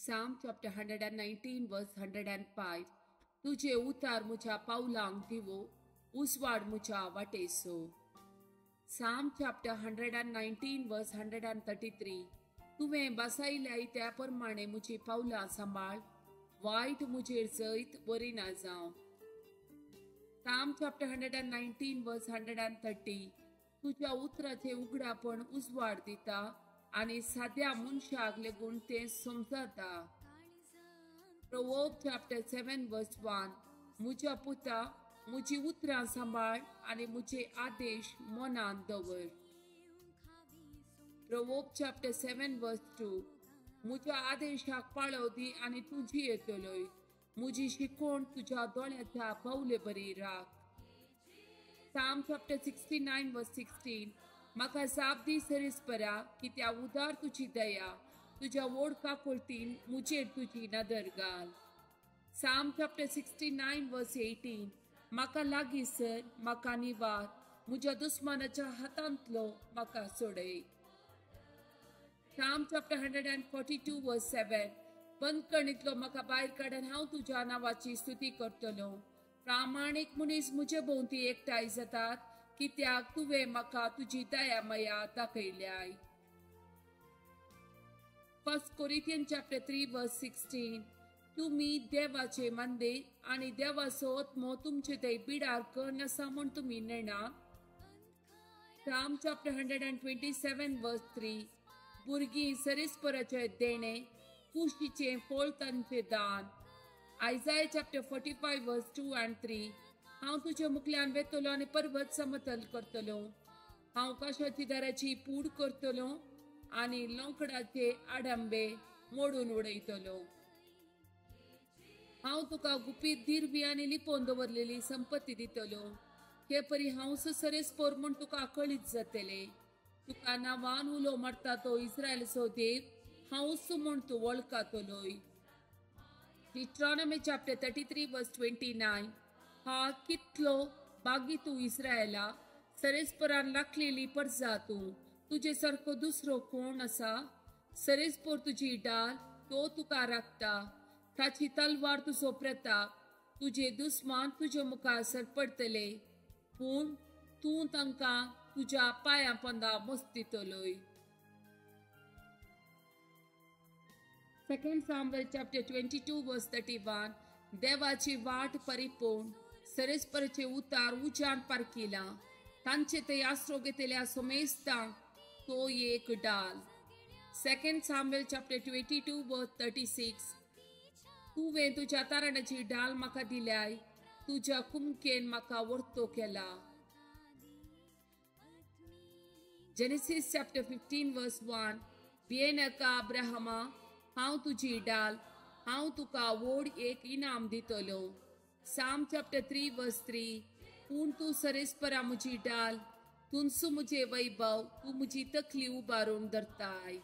Psalm chapter 119 verse 105. तुझे उतार मुझ्या पावलांक दिवो, उसवाड मुझ्या वाटेसो. Psalm chapter 119 verse 133. तुवें बसायल्या त्या प्रमाणे मुझी पावलां सांबाळ, वाईट मुझेर जैत बरी ना जावं. Psalm chapter 119 verse 130. तुझ्या उतराचे उघडापण उजवाड दिता आणि साध्या मनशाक लेगून ते समजता. Proverbs chapter 7 verse 1. मुझ्या पुता मुझी उतरां सांबाळ आणि मुझे आदेश मनान दवर. Proverbs chapter 7 verse 2. मुझ्या आदेशाक पाळो दी आणि तुझी येतलोय, मुझी शिकोण तुझ्या दोळ्याच्या पावले बरी राख. Psalm chapter 69 verse 16. म्हाका जाप दी सरीसपरा, कित्या उदार तुझी दया, तुझ्या वोडका कोलतीन मुझेर तुझी नदर घाल. Psalm chapter 69 verse 18. म्हाका लागीं सर, म्हाका निवार, मुझ्या दुस्मानाच्या हातांतलो म्हाका सोडय. Psalm chapter 142 verse 7. बंदकणीतलो म्हाका भायर काडून हांव तुझ्या नावाची स्तुती करतलो. प्रामाणीक मनीस मुझे भोवती एकठांय जातात, कित्याक तुवें म्हाका तुझी दया माया दाखयल्याय. 1 Corinthians chapter 3 verse 16. तुम्ही देवाचे मंदिर आणि देवाचो आत्मो तुमचे ते बिडार कर्ण आसा म्हूण तुम्ही नेणा. Psalm chapter 127 verse 3. भुरगीं सरीसपराचे देणे, कुशीचे फळ तांचे दान. Isaiah chapter 45 verse 2 and 3. हांव तुझ्या मुखल्यान वेतलो आणि पर्वत समतल करतलो. हांव काशाची दाराची पूड करतलो आणि लोंकडाचे आडंबे मोडून उडयतलो. हांव तुका गुपीत दिरबी आणि लिपोवन दवरलेली संपत्ती दितलो. हे परी हांव सरीसपर म्हूण तुका कळीत जातले. तुका नांवान उलो मारता तो इस्रायलचो देव, हांवच म्हूण तूं वळखतलोय. Deuteronomy chapter 33 verse 29. हा कितलो बागी तू इस्रायला, सरीसपरान लाखलेली परजा तू, तुझे सारको दुसरो कोण असा? सरीसपर तुझी डाल, तो तुका राखता, ताची तलवार तुजो प्रताप. तुझे दुस्मान तुझ्या मुखार सरपडतले, पूण तू तांकां तुझ्या पांया पोंदा मस्तितलोय. 2 Samuel chapter 22 verse 31. देवाची वाट परिपूर्ण, सरीसपराचे उतार उजान पारकिला, तांचे ते आसरो घेतल्या सोमेस्ता तो एक डाल. 2 Samuel chapter 22 verse 36. तुवें तुझ्या तारणाची डाल म्हाका दिल्याय, तुझ्या कुमकेन म्हाका वर्तो केला. Genesis chapter 15 verse 1. भियेनाका अब्राहमा, हांव तुझी डाल, हांव तुका वोड एक इनाम दितलो. Psalm chapter 3 verse 3. पूण तू सरीसपरा मुझी डाल, तुनसू मुझे वैभव, तू मुझी तकली उबारून धरताय.